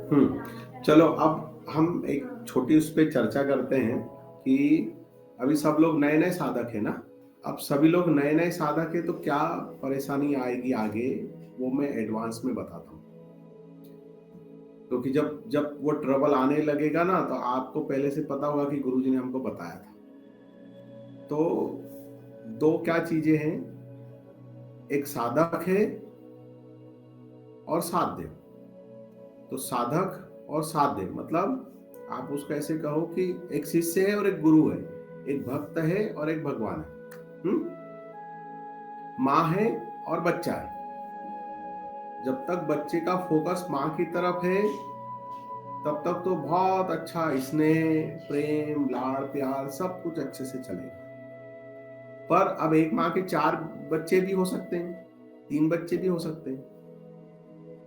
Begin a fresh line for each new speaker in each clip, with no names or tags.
चलो अब हम एक छोटी उस पे चर्चा करते हैं कि अभी सब लोग नए नए साधक है ना। अब सभी लोग नए नए साधक है तो क्या परेशानी आएगी आगे, वो मैं एडवांस में बताता हूँ। क्योंकि जब जब वो ट्रबल आने लगेगा ना तो आपको पहले से पता होगा कि गुरुजी ने हमको बताया था। तो दो क्या चीजें हैं, एक साधक है और साध्य। तो साधक और साध्य मतलब आप उसको ऐसे कहो कि एक शिष्य है और एक गुरु है, एक भक्त है और एक भगवान है। माँ है और बच्चा है। जब तक बच्चे का फोकस माँ की तरफ है तब तक तो बहुत अच्छा स्नेह प्रेम लाड़ प्यार सब कुछ अच्छे से चलेगा। पर अब एक माँ के 4 बच्चे भी हो सकते हैं, 3 बच्चे भी हो सकते हैं।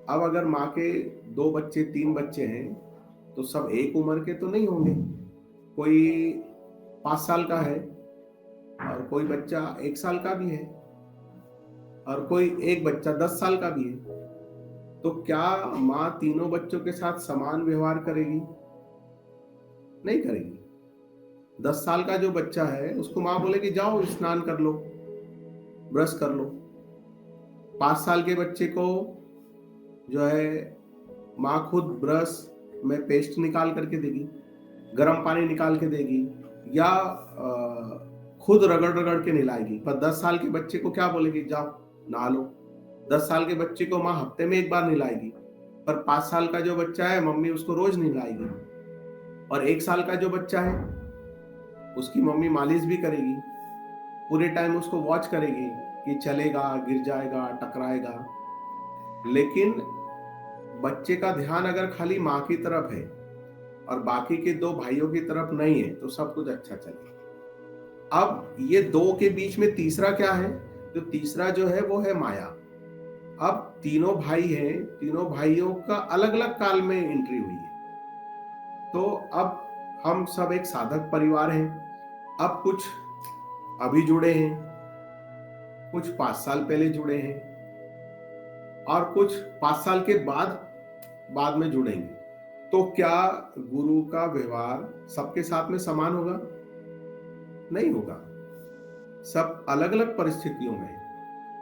अब अगर माँ के 2 बच्चे 3 बच्चे हैं तो सब एक उम्र के तो नहीं होंगे। कोई 5 साल का है और कोई बच्चा 1 साल का भी है और कोई एक बच्चा 10 साल का भी है। तो क्या माँ तीनों बच्चों के साथ समान व्यवहार करेगी? नहीं करेगी। 10 साल का जो बच्चा है उसको माँ बोलेगी जाओ स्नान कर लो, ब्रश कर लो। 5 साल के बच्चे को जो है माँ खुद ब्रश में पेस्ट निकाल करके देगी, गर्म पानी निकाल के देगी या खुद रगड़ रगड़ के नहलाएगी। पर 10 साल के बच्चे को क्या बोलेगी, जाओ नहा लो। 10 साल के बच्चे को माँ हफ्ते में एक बार नहलाएगी, पर 5 साल का जो बच्चा है मम्मी उसको रोज नहलाएगी। और 1 साल का जो बच्चा है उसकी मम्मी मालिश भी करेगी, पूरे टाइम उसको वॉच करेगी कि चलेगा, गिर जाएगा, टकराएगा। लेकिन बच्चे का ध्यान अगर खाली माँ की तरफ है और बाकी के 2 भाइयों की तरफ नहीं है तो सब कुछ अच्छा चलेगा। अब ये 2 के बीच में तीसरा क्या है, जो तीसरा जो है वो है माया। अब तीनों भाई हैं, तीनों भाइयों का अलग अलग काल में एंट्री हुई है। तो अब हम सब एक साधक परिवार हैं। अब कुछ अभी जुड़े हैं, कुछ 5 साल पहले जुड़े हैं और कुछ 5 साल के बाद में जुड़ेंगे। तो क्या गुरु का व्यवहार सबके साथ में समान होगा? नहीं होगा। सब अलग अलग परिस्थितियों में।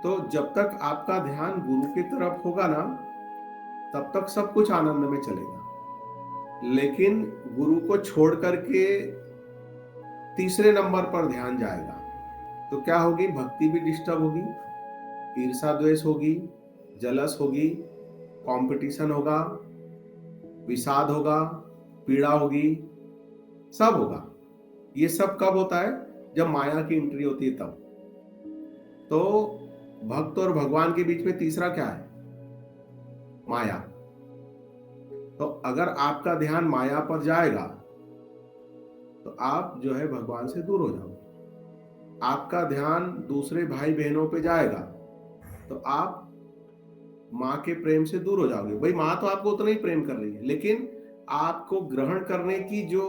तो जब तक आपका ध्यान गुरु की तरफ होगा ना तब तक सब कुछ आनंद में चलेगा। लेकिन गुरु को छोड़ करके तीसरे नंबर पर ध्यान जाएगा तो क्या होगी, भक्ति भी डिस्टर्ब होगी, ईर्षा द्वेष होगी, जलस होगी, कंपटीशन होगा, विषाद होगा, पीड़ा होगी, सब होगा। ये सब कब होता है? जब माया की एंट्री होती है तब। तो भक्त और भगवान के बीच में तीसरा क्या है? माया। तो अगर आपका ध्यान माया पर जाएगा तो आप जो है भगवान से दूर हो जाओगे। आपका ध्यान दूसरे भाई बहनों पे जाएगा तो आप माँ के प्रेम से दूर हो जाओगे। भाई माँ तो आपको उतना ही प्रेम कर रही है लेकिन आपको ग्रहण करने की जो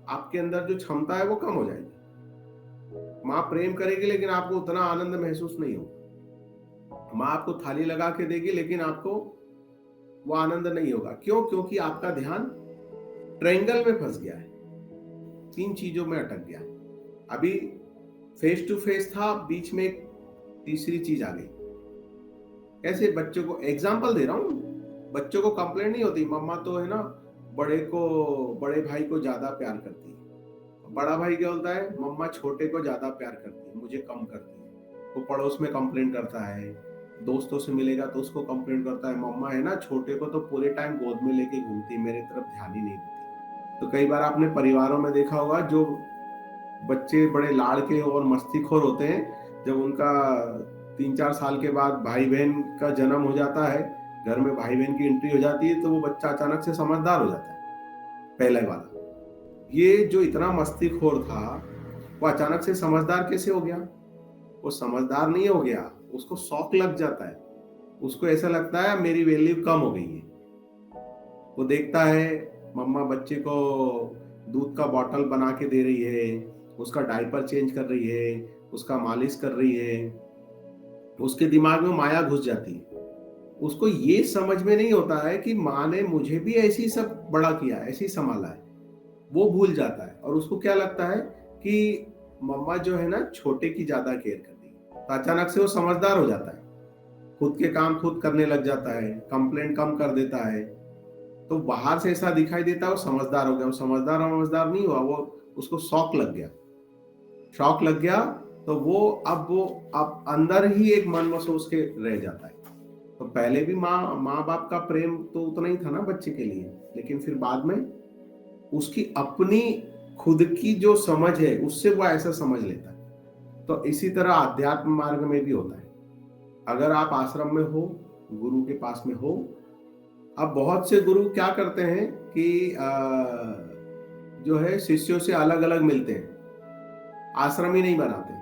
आपके अंदर जो क्षमता है वो कम हो जाएगी। माँ प्रेम करेगी लेकिन आपको उतना आनंद महसूस नहीं होगा। माँ आपको थाली लगा के देगी लेकिन आपको वो आनंद नहीं होगा। क्यों? क्योंकि आपका ध्यान ट्रायंगल में फंस गया है, 3 चीजों में अटक गया। अभी फेस टू फेस था, बीच में एक तीसरी चीज आ गई। कैसे? बच्चों को एग्जाम्पल दे रहा हूँ। बच्चों को कंप्लेंट नहीं होती, मम्मा तो है ना बड़े भाई को ज्यादा प्यार करती है। बड़ा भाई क्या बोलता है, मम्मा छोटे को ज्यादा प्यार करती है, मुझे कम करती है। वो पड़ोस में कंप्लेंट करता है, दोस्तों से मिलेगा तो उसको कंप्लेंट करता है, मम्मा है ना छोटे को तो पूरे टाइम गोद में लेके घूमती, मेरे तरफ ध्यान ही नहीं देती। तो कई बार आपने परिवारों में देखा होगा जो बच्चे बड़े लाड़ के और मस्तीखोर होते हैं, जब उनका 3-4 साल के बाद भाई बहन का जन्म हो जाता है, घर में भाई बहन की एंट्री हो जाती है तो वो बच्चा अचानक से समझदार हो जाता है। पहले वाला, ये जो इतना मस्तीखोर था वो अचानक से समझदार कैसे हो गया? वो समझदार नहीं हो गया, उसको शौक लग जाता है। उसको ऐसा लगता है मेरी वैल्यू कम हो गई है। वो देखता है मम्मा बच्चे को दूध का बॉटल बना के दे रही है, उसका डायपर चेंज कर रही है, उसका मालिश कर रही है, उसके दिमाग में माया घुस जाती है। उसको ये समझ में नहीं होता है कि माँ ने मुझे भी ऐसी सब बड़ा किया, ऐसी संभाला है। वो भूल जाता है और उसको क्या लगता है कि मम्मा जो है ना छोटे की ज्यादा केयर करती है। तो अचानक से वो समझदार हो जाता है, खुद के काम खुद करने लग जाता है, कंप्लेंट कम कर देता है। तो बाहर से ऐसा दिखाई देता है वो समझदार हो गया। वो समझदार नहीं हुआ, वो उसको शौक लग गया। शौक लग गया तो वो अब अंदर ही एक मन महसूस के रह जाता है। तो पहले भी माँ बाप का प्रेम तो उतना ही था ना बच्चे के लिए, लेकिन फिर बाद में उसकी अपनी खुद की जो समझ है उससे वो ऐसा समझ लेता है। तो इसी तरह आध्यात्म मार्ग में भी होता है। अगर आप आश्रम में हो, गुरु के पास में हो, अब बहुत से गुरु क्या करते हैं कि जो है शिष्यों से अलग अलग मिलते हैं, आश्रम ही नहीं बनाते।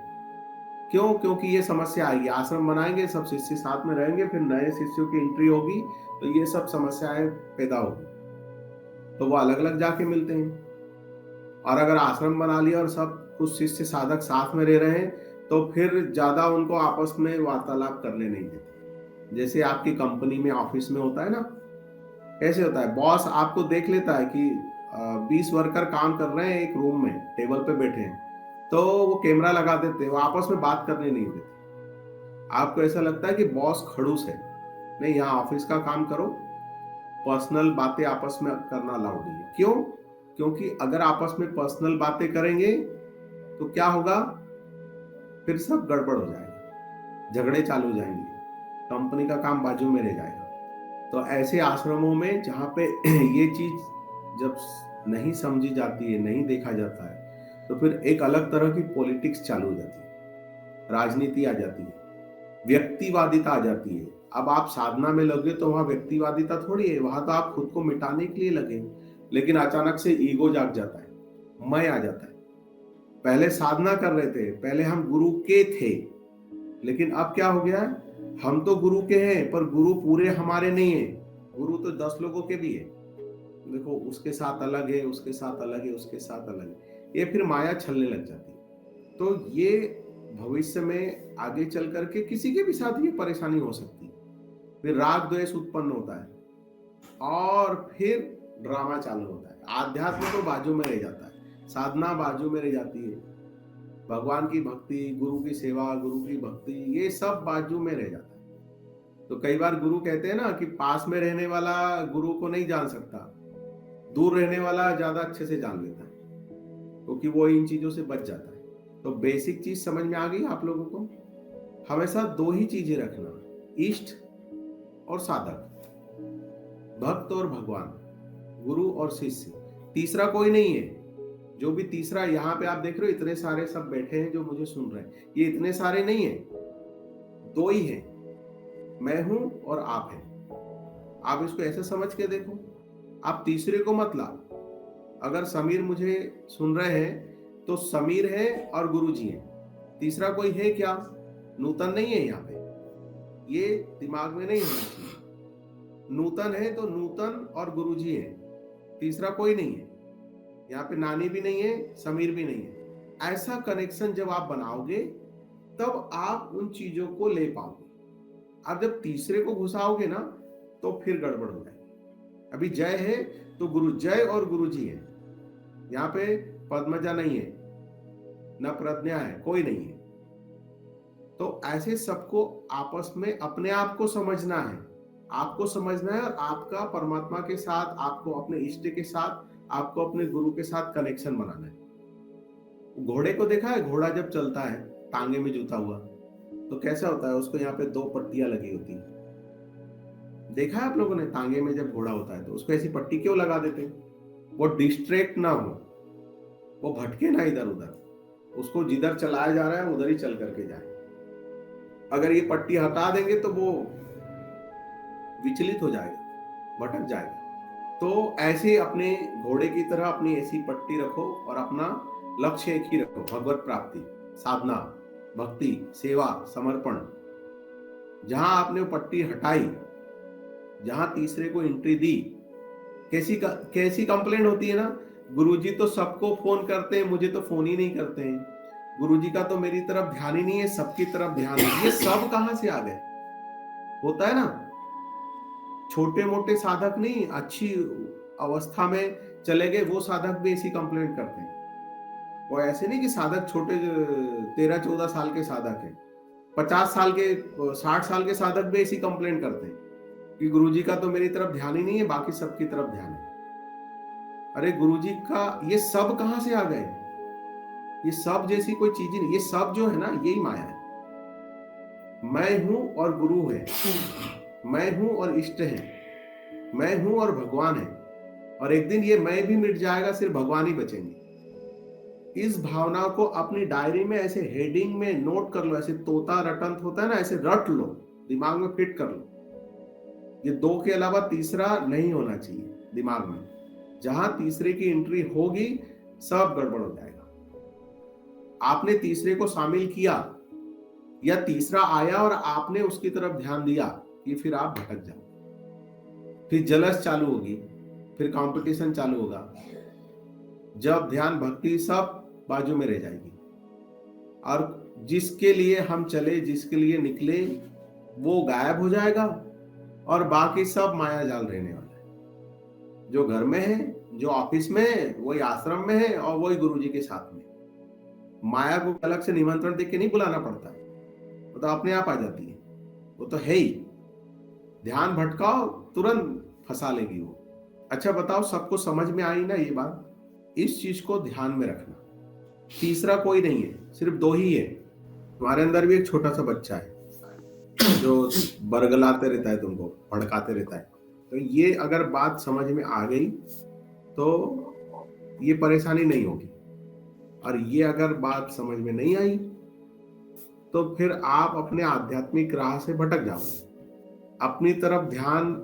क्यों? क्योंकि ये समस्या आएगी, आश्रम बनाएंगे सब शिष्य साथ में रहेंगे, फिर नए शिष्यों की एंट्री होगी तो ये सब समस्याएं पैदा होगी। तो वो अलग अलग जाके मिलते हैं। और अगर आश्रम बना लिया और सब कुछ शिष्य साधक साथ में रह रहे हैं तो फिर ज्यादा उनको आपस में वार्तालाप करने नहीं देते। जैसे आपकी कंपनी में, ऑफिस में होता है ना, कैसे होता है, बॉस आपको देख लेता है कि 20 वर्कर काम कर रहे हैं एक रूम में, टेबल पे बैठे हैं, तो वो कैमरा लगा देते हैं, वो आपस में बात करने नहीं देते। आपको ऐसा लगता है कि बॉस खड़ूस है। नहीं, यहाँ ऑफिस का काम करो, पर्सनल बातें आपस में करना अलाउड नहीं है। क्यों? क्योंकि अगर आपस में पर्सनल बातें करेंगे तो क्या होगा, फिर सब गड़बड़ हो जाएगा, झगड़े चालू हो जाएंगे, कंपनी का काम बाजू में रह जाएगा। तो ऐसे आश्रमों में जहाँ पे ये चीज जब नहीं समझी जाती है, नहीं देखा जाता है, तो फिर एक अलग तरह की पॉलिटिक्स चालू हो जाती है, राजनीति आ जाती है, व्यक्तिवादिता आ जाती है। अब आप साधना में लगे तो वहां व्यक्तिवादिता थोड़ी है, वहां तो आप खुद को मिटाने के लिए लगे। लेकिन अचानक से ईगो जाग जाता है, मैं आ जाता है। पहले साधना कर रहे थे, पहले हम गुरु के थे, लेकिन अब क्या हो गया, हम तो गुरु के हैं पर गुरु पूरे हमारे नहीं है। गुरु तो 10 लोगों के भी है। देखो, उसके साथ अलग है, उसके साथ अलग है, उसके साथ अलग है। ये फिर माया छलने लग जाती है। तो ये भविष्य में आगे चल करके किसी के भी साथ ये परेशानी हो सकती है। फिर राग द्वेष उत्पन्न होता है और फिर ड्रामा चालू होता है। आध्यात्म तो बाजू में रह जाता है, साधना बाजू में रह जाती है, भगवान की भक्ति, गुरु की सेवा, गुरु की भक्ति, ये सब बाजू में रह जाता है। तो कई बार गुरु कहते हैं ना कि पास में रहने वाला गुरु को नहीं जान सकता, दूर रहने वाला ज्यादा अच्छे से जान लेता है, क्योंकि वो इन चीजों से बच जाता है। तो बेसिक चीज समझ में आ गई आप लोगों को? हमेशा 2 ही चीजें रखना, इष्ट और साधक, भक्त और भगवान, गुरु और शिष्य, तीसरा कोई नहीं है। जो भी तीसरा, यहाँ पे आप देख रहे हो इतने सारे सब बैठे हैं जो मुझे सुन रहे हैं, ये इतने सारे नहीं है, 2 ही है, मैं हूं और आप हैं। आप इसको ऐसे समझ के देखो, आप तीसरे को मत लाओ। अगर समीर मुझे सुन रहे हैं तो समीर है और गुरुजी है, तीसरा कोई है क्या? नूतन नहीं है यहाँ पे, ये दिमाग में नहीं होना चाहिए। नूतन है तो नूतन और गुरुजी है, तीसरा कोई नहीं है। यहाँ पे नानी भी नहीं है, समीर भी नहीं है। ऐसा कनेक्शन जब आप बनाओगे तब आप उन चीजों को ले पाओगे। आप जब तीसरे को घुसाओगे ना तो फिर गड़बड़ हो जाएगी। अभी जय है तो गुरु जय और गुरुजी है, यहाँ पे पद्मजा नहीं है, न प्रज्ञा है, कोई नहीं है। तो ऐसे सबको आपस में अपने आप को समझना है, आपको समझना है, और आपका परमात्मा के साथ, आपको अपने इष्ट के साथ, आपको अपने गुरु के साथ कनेक्शन बनाना है। घोड़े को देखा है, घोड़ा जब चलता है टांगे में जूता हुआ तो कैसा होता है, उसको यहाँ पे 2 पट्टियां लगी होती है। देखा है आप लोगों ने, टांगे में जब घोड़ा होता है तो उसको ऐसी पट्टी क्यों लगा देते हैं? वो डिस्ट्रैक्ट ना हो, वो भटके ना इधर उधर, उसको जिधर चलाया जा रहा है उधर ही चल करके जाए। अगर ये पट्टी हटा देंगे तो वो विचलित हो जाएगा, भटक जाएगा। तो ऐसे अपने घोड़े की तरह अपनी ऐसी पट्टी रखो और अपना लक्ष्य एक ही रखो, भगवत प्राप्ति, साधना, भक्ति, सेवा, समर्पण। जहां आपने वो पट्टी हटाई, जहां तीसरे को एंट्री दी, कैसी कंप्लेंट होती है ना, गुरुजी तो सबको फोन करते हैं, मुझे तो फोन ही नहीं करते हैं, गुरुजी का तो मेरी तरफ ध्यान ही नहीं है, सबकी तरफ ध्यान है। ये सब कहां से आ गए? होता है ना, छोटे मोटे साधक नहीं, अच्छी अवस्था में चले गए वो साधक भी ऐसी कंप्लेंट करते हैं। वो ऐसे नहीं कि साधक छोटे 13-14 साल के साधक है, 50 साल के 60 साल के साधक भी ऐसी कंप्लेंट करते हैं कि गुरुजी का तो मेरी तरफ ध्यान ही नहीं है, बाकी सबकी तरफ ध्यान है। अरे गुरुजी का ये सब कहां से आ गए? ये सब जैसी कोई चीज ही नहीं, ये सब जो है ना यही माया है। मैं हूं और गुरु है, मैं हूं और इष्ट है, मैं हूं और भगवान है, और एक दिन ये मैं भी मिट जाएगा, सिर्फ भगवान ही बचेंगे। इस भावना को अपनी डायरी में ऐसे हेडिंग में नोट कर लो, ऐसे तोता रटंत होता है ना, ऐसे रट लो, दिमाग में फिट कर लो। ये दो के अलावा तीसरा नहीं होना चाहिए दिमाग में। जहां तीसरे की एंट्री होगी सब गड़बड़ हो जाएगा। आपने तीसरे को शामिल किया या तीसरा आया और आपने उसकी तरफ ध्यान दिया, ये फिर आप भटक जाओ, फिर जलस चालू होगी, फिर कंपटीशन चालू होगा। जब ध्यान भक्ति सब बाजू में रह जाएगी, और जिसके लिए हम चले, जिसके लिए निकले, वो गायब हो जाएगा, और बाकी सब माया जाल रहने वाला है। जो घर में है, जो ऑफिस में है, वही आश्रम में है, और वही गुरुजी के साथ में। माया को अलग से निमंत्रण देके नहीं बुलाना पड़ता, वो तो अपने आप आ जाती है, वो तो है ही। ध्यान भटकाओ, तुरंत फंसा लेगी वो। अच्छा बताओ, सबको समझ में आई ना ये बात? इस चीज को ध्यान में रखना। तीसरा कोई नहीं है, सिर्फ दो ही है। तुम्हारे अंदर भी एक छोटा सा बच्चा है जो बरगलाते रहता है, तुमको भड़काते रहता है। तो ये अगर बात समझ में आ गई तो ये परेशानी नहीं होगी, और ये अगर बात समझ में नहीं आई तो फिर आप अपने आध्यात्मिक राह से भटक जाओगे। अपनी तरफ ध्यान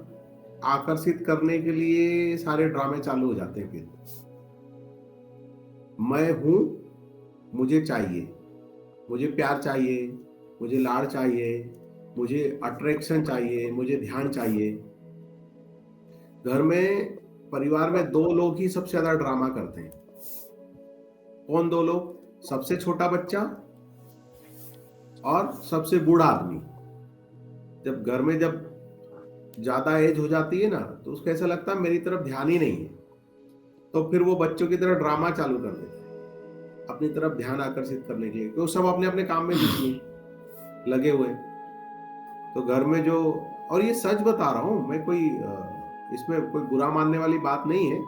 आकर्षित करने के लिए सारे ड्रामे चालू हो जाते हैं। फिर मैं हूं, मुझे चाहिए, मुझे प्यार चाहिए, मुझे लाड़ चाहिए, मुझे अट्रैक्शन चाहिए, मुझे ध्यान चाहिए। घर में, परिवार में दो लोग ही सबसे ज्यादा ड्रामा करते हैं। कौन दो लोग? सबसे छोटा बच्चा और सबसे बूढ़ा आदमी। जब घर में जब ज्यादा एज हो जाती है ना, तो उसको ऐसा लगता है मेरी तरफ ध्यान ही नहीं है, तो फिर वो बच्चों की तरह ड्रामा चालू कर देता है अपनी तरफ ध्यान आकर्षित करने के लिए, क्योंकि सब अपने अपने काम में बिजी लगे हुए। तो घर में जो, और ये सच बता रहा हूं मैं, कोई इसमें कोई बुरा मानने वाली बात नहीं है,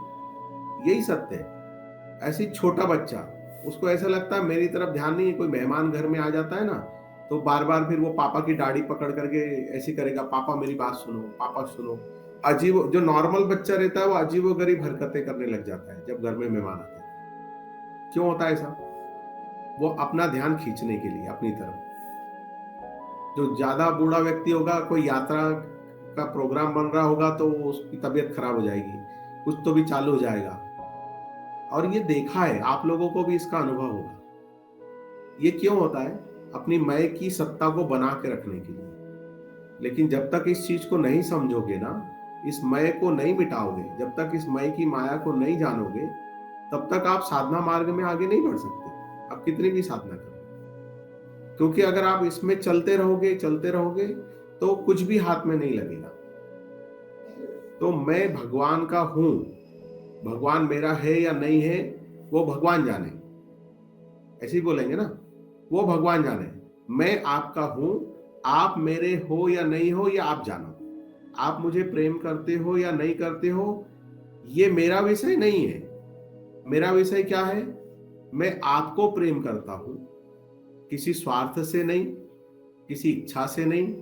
यही सत्य है। ऐसी छोटा बच्चा, उसको ऐसा लगता है मेरी तरफ ध्यान नहीं है। कोई मेहमान घर में आ जाता है ना, तो बार बार फिर वो पापा की दाढ़ी पकड़ करके ऐसे करेगा, पापा मेरी बात सुनो, पापा सुनो। अजीब, जो नॉर्मल बच्चा रहता है वो अजीबो गरीब हरकतें करने लग जाता है जब घर में मेहमान आते हैं। क्यों होता है ऐसा? वो अपना ध्यान खींचने के लिए अपनी तरफ। जो ज्यादा बूढ़ा व्यक्ति होगा, कोई यात्रा का प्रोग्राम बन रहा होगा, तो उसकी तबीयत खराब हो जाएगी, कुछ तो भी चालू हो जाएगा। और ये देखा है, आप लोगों को भी इसका अनुभव होगा। ये क्यों होता है? अपनी मैं की सत्ता को बना के रखने के लिए। लेकिन जब तक इस चीज को नहीं समझोगे ना, इस मैं को नहीं मिटाओगे, जब तक इस मैं की माया को नहीं जानोगे, तब तक आप साधना मार्ग में आगे नहीं बढ़ सकते, आप कितनी भी साधना करो। क्योंकि अगर आप इसमें चलते रहोगे तो कुछ भी हाथ में नहीं लगेगा। तो मैं भगवान का हूं, भगवान मेरा है या नहीं है वो भगवान जाने, ऐसे ही बोलेंगे ना, वो भगवान जाने। मैं आपका हूं, आप मेरे हो या नहीं हो ये आप जानो। आप मुझे प्रेम करते हो या नहीं करते हो ये मेरा विषय नहीं है। मेरा विषय क्या है? मैं आपको प्रेम करता हूं, किसी स्वार्थ से नहीं, किसी इच्छा से नहीं,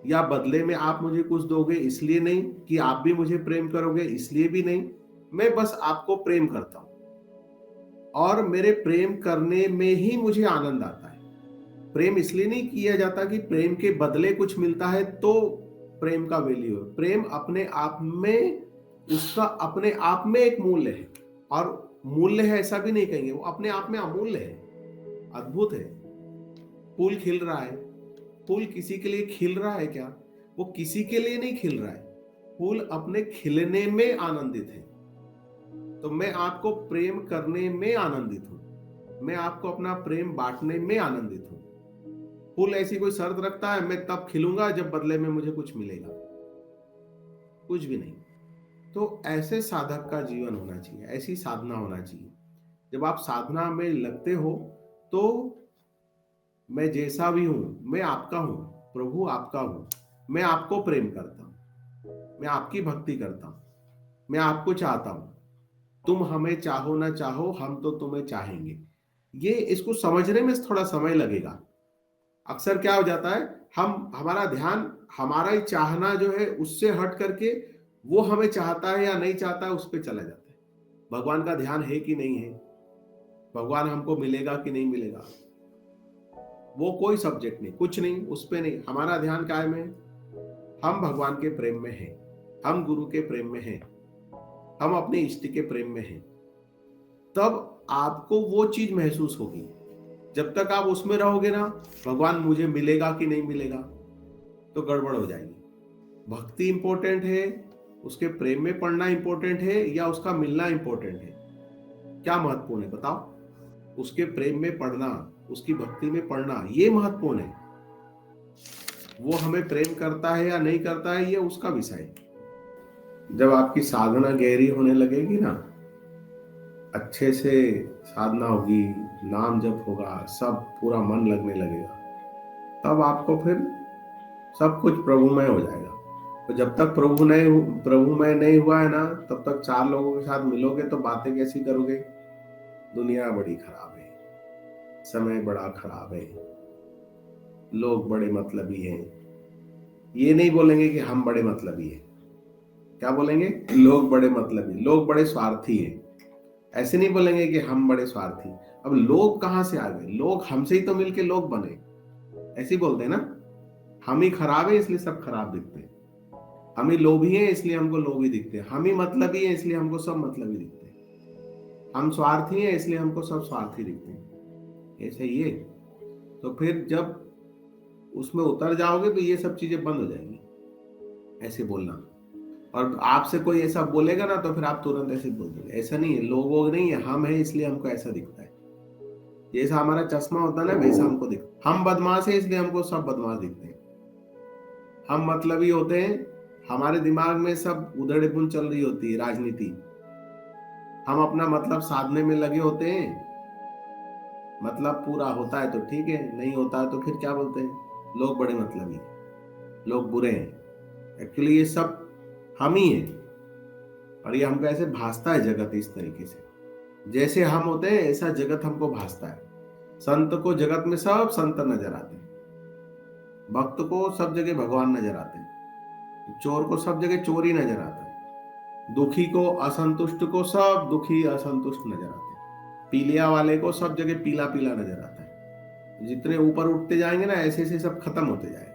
या बदले में आप मुझे कुछ दोगे इसलिए नहीं, कि आप भी मुझे प्रेम करोगे इसलिए भी नहीं। मैं बस आपको प्रेम करता हूं, और मेरे प्रेम करने में ही मुझे आनंद आता है। प्रेम इसलिए नहीं किया जाता कि प्रेम के बदले कुछ मिलता है तो प्रेम का वैल्यू है। प्रेम अपने आप में, उसका अपने आप में एक मूल्य है, और मूल्य है ऐसा भी नहीं कहेंगे, वो अपने आप में अमूल्य है, अद्भुत है। फूल खिल रहा है, फूल किसी के लिए खिल रहा है क्या? वो किसी के लिए नहीं खिल रहा है, फूल अपने खिलने में आनंदित है। तो मैं आपको प्रेम करने में आनंदित हूं, मैं आपको अपना प्रेम बांटने में आनंदित हूं। फूल ऐसी कोई शर्त रखता है मैं तब खिलूंगा जब बदले में मुझे कुछ मिलेगा? कुछ भी नहीं। तो ऐसे साधक का जीवन होना चाहिए, ऐसी साधना होना चाहिए। जब आप साधना में लगते हो तो मैं जैसा भी हूं मैं आपका हूं, प्रभु आपका हूं, मैं आपको प्रेम करता हूं, मैं आपकी भक्ति करता हूं, मैं आपको चाहता हूं, तुम हमें चाहो ना चाहो हम तो तुम्हें चाहेंगे। ये इसको समझने में थोड़ा समय लगेगा। अक्सर क्या हो जाता है, हम हमारा ध्यान हमारा ही चाहना जो है उससे हट करके वो हमें चाहता है या नहीं चाहता है उस पर चला जाता है। भगवान का ध्यान है कि नहीं है, भगवान हमको मिलेगा कि नहीं मिलेगा, वो कोई सब्जेक्ट नहीं, कुछ नहीं, उस पे नहीं। हमारा ध्यान काय में है, हम भगवान के प्रेम में हैं, हम गुरु के प्रेम में हैं, हम अपने इष्ट के प्रेम में हैं। तब आपको वो चीज महसूस होगी। जब तक आप उसमें रहोगे ना, भगवान मुझे मिलेगा कि नहीं मिलेगा, तो गड़बड़ हो जाएगी। भक्ति इंपॉर्टेंट है, उसके प्रेम में पड़ना इंपॉर्टेंट है, या उसका मिलना इंपॉर्टेंट है? क्या महत्वपूर्ण है बताओ? उसके प्रेम में पड़ना, उसकी भक्ति में पड़ना, ये महत्वपूर्ण है। वो हमें प्रेम करता है या नहीं करता है, ये उसका विषय है। जब आपकी साधना गहरी होने लगेगी ना, अच्छे से साधना होगी, नाम जप होगा, सब पूरा मन लगने लगेगा, तब आपको फिर सब कुछ प्रभुमय हो जाएगा। तो जब तक प्रभुमय नहीं हुआ है ना, तब तक चार लोगों के साथ मिलोगे तो बातें कैसी करोगे? दुनिया बड़ी खराब है, समय बड़ा खराब है, लोग बड़े मतलबी हैं। ये नहीं बोलेंगे कि हम बड़े मतलबी हैं, क्या बोलेंगे? लोग बड़े मतलबी, लोग बड़े स्वार्थी हैं। ऐसे नहीं बोलेंगे कि हम बड़े स्वार्थी। अब लोग कहां से आ गए? लोग हमसे ही तो मिलके लोग बने, ऐसे ही बोलते हैं ना। हम ही खराब है इसलिए सब खराब दिखते हैं, हम ही लोभी हैं इसलिए हमको लोभी दिखते हैं, हम ही मतलबी हैं इसलिए हमको सब मतलबी दिखते हैं, हम स्वार्थी हैं इसलिए हमको सब स्वार्थी दिखते हैं। ऐसे ही है। तो फिर जब उसमें उतर जाओगे तो ये सब चीजें बंद हो जाएंगी, ऐसे बोलना। और आपसे कोई ऐसा बोलेगा ना तो फिर आप तुरंत ऐसे बोल दोगे। ऐसा नहीं है, लोग नहीं है, हम है इसलिए हमको ऐसा दिखता है। जैसा हमारा चश्मा होता है ना, वैसा हमको दिखता है। हम बदमाश है इसलिए हमको सब बदमाश दिखते हैं, हम मतलबी होते हैं, हमारे दिमाग में सब उधेड़-बुन चल रही होती है, राजनीति। हम अपना मतलब साधने में लगे होते हैं, मतलब पूरा होता है तो ठीक है, नहीं होता है तो फिर क्या बोलते हैं? लोग बड़े मतलबी, लोग बुरे हैं। एक्चुअली ये सब हम ही हैं, और ये हमको ऐसे भासता है जगत इस तरीके से। जैसे हम होते हैं ऐसा जगत हमको भासता है। संत को जगत में सब संत नजर आते हैं, भक्त को सब जगह भगवान नजर आते हैं, चोर को सब जगह चोर ही नजर आता है, दुखी को असंतुष्ट को सब दुखी असंतुष्ट नजर आते हैं, पीलिया वाले को सब जगह पीला पीला नजर आता है। जितने ऊपर उठते जाएंगे ना, ऐसे ऐसे सब खत्म होते जाएंगे।